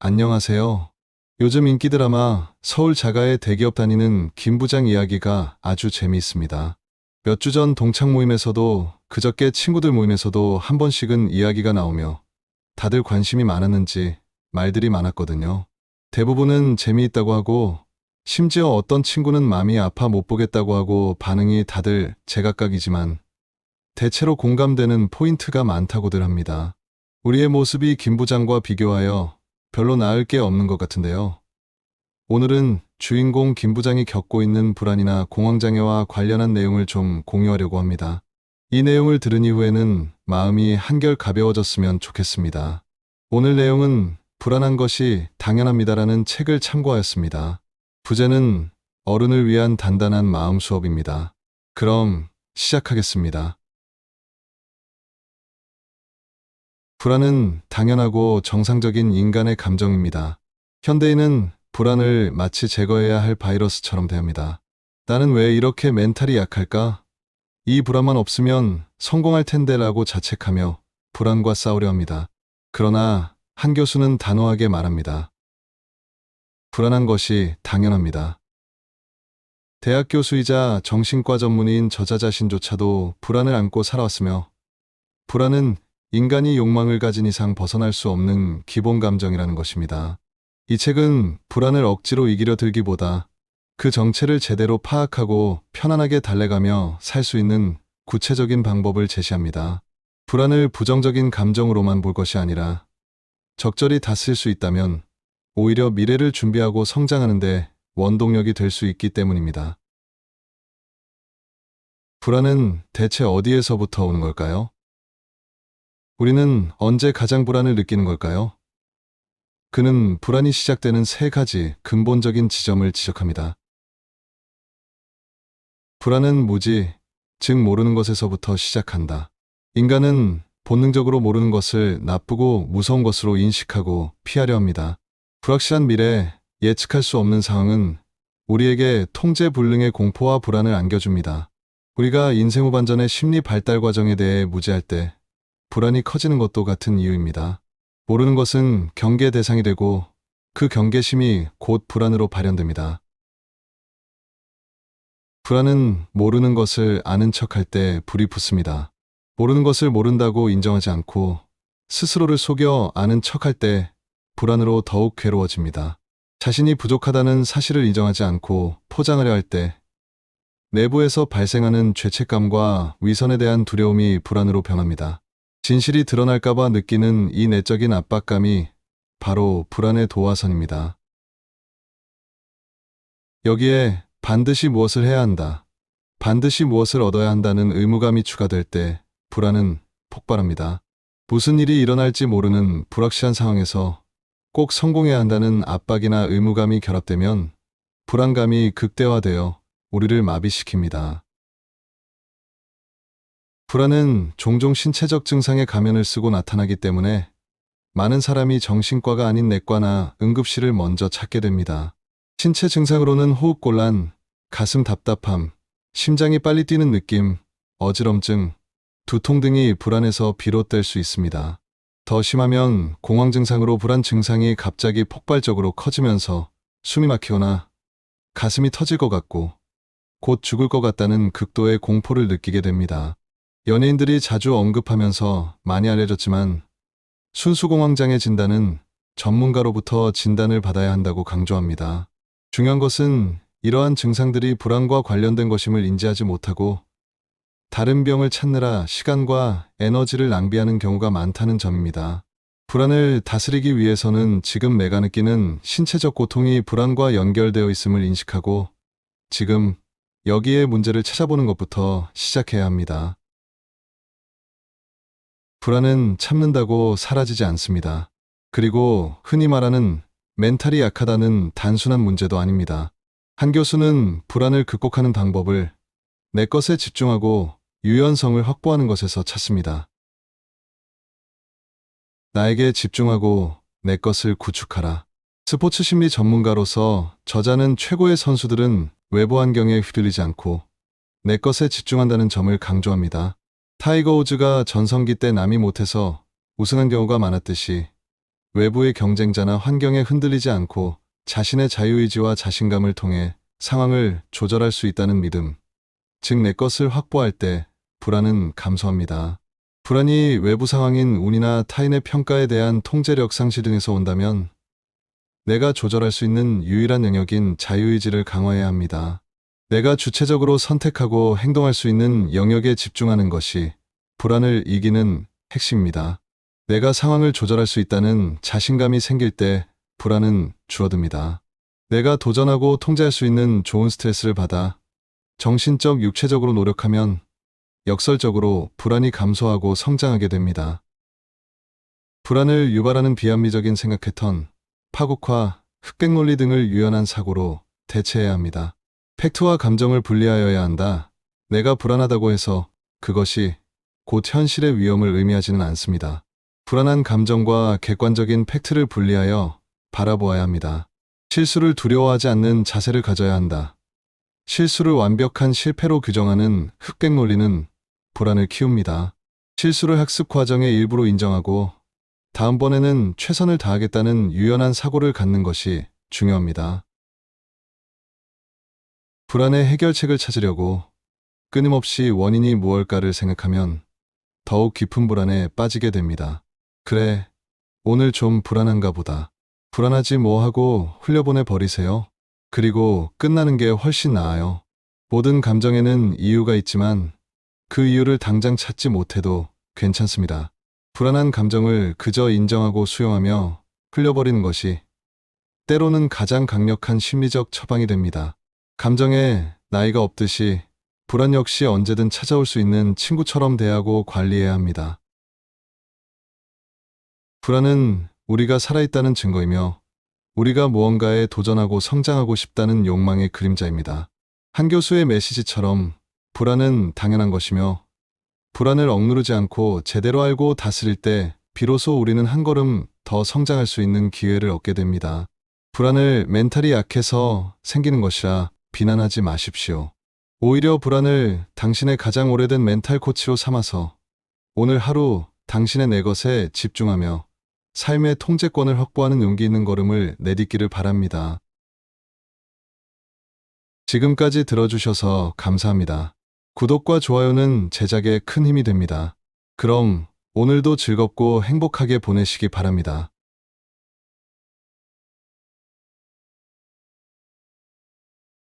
안녕하세요. 요즘 인기 드라마 서울 자가의 대기업 다니는 김 부장 이야기가 아주 재미있습니다. 몇 주 전 동창 모임에서도 그저께 친구들 모임에서도 한 번씩은 이야기가 나오며 다들 관심이 많았는지 말들이 많았거든요. 대부분은 재미있다고 하고 심지어 어떤 친구는 마음이 아파 못 보겠다고 하고 반응이 다들 제각각이지만 대체로 공감되는 포인트가 많다고들 합니다. 우리의 모습이 김 부장과 비교하여 별로 나을 게 없는 것 같은데요. 오늘은 주인공 김 부장이 겪고 있는 불안이나 공황장애와 관련한 내용을 좀 공유하려고 합니다. 이 내용을 들은 이후에는 마음이 한결 가벼워졌으면 좋겠습니다. 오늘 내용은 불안한 것이 당연합니다라는 책을 참고하였습니다. 부제는 어른을 위한 단단한 마음 수업입니다. 그럼 시작하겠습니다. 불안은 당연하고 정상적인 인간의 감정입니다. 현대인은 불안을 마치 제거해야 할 바이러스처럼 대합니다. 나는 왜 이렇게 멘탈이 약할까? 이 불안만 없으면 성공할 텐데라고 자책하며 불안과 싸우려 합니다. 그러나 한 교수는 단호하게 말합니다. 불안한 것이 당연합니다. 대학 교수이자 정신과 전문의인 저자 자신조차도 불안을 안고 살아왔으며 불안은 인간이 욕망을 가진 이상 벗어날 수 없는 기본 감정이라는 것입니다. 이 책은 불안을 억지로 이기려 들기보다 그 정체를 제대로 파악하고 편안하게 달래가며 살 수 있는 구체적인 방법을 제시합니다. 불안을 부정적인 감정으로만 볼 것이 아니라 적절히 다스릴 수 있다면 오히려 미래를 준비하고 성장하는 데 원동력이 될 수 있기 때문입니다. 불안은 대체 어디에서부터 오는 걸까요? 우리는 언제 가장 불안을 느끼는 걸까요? 그는 불안이 시작되는 세 가지 근본적인 지점을 지적합니다. 불안은 무지, 즉 모르는 것에서부터 시작한다. 인간은 본능적으로 모르는 것을 나쁘고 무서운 것으로 인식하고 피하려 합니다. 불확실한 미래, 예측할 수 없는 상황은 우리에게 통제 불능의 공포와 불안을 안겨줍니다. 우리가 인생 후반전의 심리 발달 과정에 대해 무지할 때 불안이 커지는 것도 같은 이유입니다. 모르는 것은 경계 대상이 되고 그 경계심이 곧 불안으로 발현됩니다. 불안은 모르는 것을 아는 척할 때 불이 붙습니다. 모르는 것을 모른다고 인정하지 않고 스스로를 속여 아는 척할 때 불안으로 더욱 괴로워집니다. 자신이 부족하다는 사실을 인정하지 않고 포장하려 할 때 내부에서 발생하는 죄책감과 위선에 대한 두려움이 불안으로 변합니다. 진실이 드러날까봐 느끼는 이 내적인 압박감이 바로 불안의 도화선입니다. 여기에 반드시 무엇을 해야 한다, 반드시 무엇을 얻어야 한다는 의무감이 추가될 때 불안은 폭발합니다. 무슨 일이 일어날지 모르는 불확실한 상황에서 꼭 성공해야 한다는 압박이나 의무감이 결합되면 불안감이 극대화되어 우리를 마비시킵니다. 불안은 종종 신체적 증상의 가면을 쓰고 나타나기 때문에 많은 사람이 정신과가 아닌 내과나 응급실을 먼저 찾게 됩니다. 신체 증상으로는 호흡곤란, 가슴 답답함, 심장이 빨리 뛰는 느낌, 어지럼증, 두통 등이 불안에서 비롯될 수 있습니다. 더 심하면 공황 증상으로 불안 증상이 갑자기 폭발적으로 커지면서 숨이 막히거나 가슴이 터질 것 같고 곧 죽을 것 같다는 극도의 공포를 느끼게 됩니다. 연예인들이 자주 언급하면서 많이 알려졌지만 순수공황장애 진단은 전문가로부터 진단을 받아야 한다고 강조합니다. 중요한 것은 이러한 증상들이 불안과 관련된 것임을 인지하지 못하고 다른 병을 찾느라 시간과 에너지를 낭비하는 경우가 많다는 점입니다. 불안을 다스리기 위해서는 지금 내가 느끼는 신체적 고통이 불안과 연결되어 있음을 인식하고 지금 여기에 문제를 찾아보는 것부터 시작해야 합니다. 불안은 참는다고 사라지지 않습니다. 그리고 흔히 말하는 멘탈이 약하다는 단순한 문제도 아닙니다. 한 교수는 불안을 극복하는 방법을 내 것에 집중하고 유연성을 확보하는 것에서 찾습니다. 나에게 집중하고 내 것을 구축하라. 스포츠 심리 전문가로서 저자는 최고의 선수들은 외부 환경에 휘둘리지 않고 내 것에 집중한다는 점을 강조합니다. 타이거 우즈가 전성기 때 남이 못해서 우승한 경우가 많았듯이 외부의 경쟁자나 환경에 흔들리지 않고 자신의 자유의지와 자신감을 통해 상황을 조절할 수 있다는 믿음. 즉, 내 것을 확보할 때 불안은 감소합니다. 불안이 외부 상황인 운이나 타인의 평가에 대한 통제력 상실 등에서 온다면 내가 조절할 수 있는 유일한 영역인 자유의지를 강화해야 합니다. 내가 주체적으로 선택하고 행동할 수 있는 영역에 집중하는 것이 불안을 이기는 핵심입니다. 내가 상황을 조절할 수 있다는 자신감이 생길 때 불안은 줄어듭니다. 내가 도전하고 통제할 수 있는 좋은 스트레스를 받아 정신적, 육체적으로 노력하면 역설적으로 불안이 감소하고 성장하게 됩니다. 불안을 유발하는 비합리적인 생각 패턴, 파국화, 흑백 논리 등을 유연한 사고로 대체해야 합니다. 팩트와 감정을 분리하여야 한다. 내가 불안하다고 해서 그것이 곧 현실의 위험을 의미하지는 않습니다. 불안한 감정과 객관적인 팩트를 분리하여 바라보아야 합니다. 실수를 두려워하지 않는 자세를 가져야 한다. 실수를 완벽한 실패로 규정하는 흑백 논리는 불안을 키웁니다. 실수를 학습 과정의 일부로 인정하고 다음번에는 최선을 다하겠다는 유연한 사고를 갖는 것이 중요합니다. 불안의 해결책을 찾으려고 끊임없이 원인이 무엇일까를 생각하면 더욱 깊은 불안에 빠지게 됩니다. 그래, 오늘 좀 불안한가 보다. 불안하지 뭐 하고 흘려보내 버리세요. 그리고 끝나는 게 훨씬 나아요. 모든 감정에는 이유가 있지만 그 이유를 당장 찾지 못해도 괜찮습니다. 불안한 감정을 그저 인정하고 수용하며 흘려버리는 것이 때로는 가장 강력한 심리적 처방이 됩니다. 감정에 나이가 없듯이 불안 역시 언제든 찾아올 수 있는 친구처럼 대하고 관리해야 합니다. 불안은 우리가 살아있다는 증거이며 우리가 무언가에 도전하고 성장하고 싶다는 욕망의 그림자입니다. 한 교수의 메시지처럼 불안은 당연한 것이며 불안을 억누르지 않고 제대로 알고 다스릴 때 비로소 우리는 한 걸음 더 성장할 수 있는 기회를 얻게 됩니다. 불안을 멘탈이 약해서 생기는 것이라 비난하지 마십시오. 오히려 불안을 당신의 가장 오래된 멘탈 코치로 삼아서 오늘 하루 당신의 내 것에 집중하며 삶의 통제권을 확보하는 용기 있는 걸음을 내딛기를 바랍니다. 지금까지 들어주셔서 감사합니다. 구독과 좋아요는 제작에 큰 힘이 됩니다. 그럼 오늘도 즐겁고 행복하게 보내시기 바랍니다.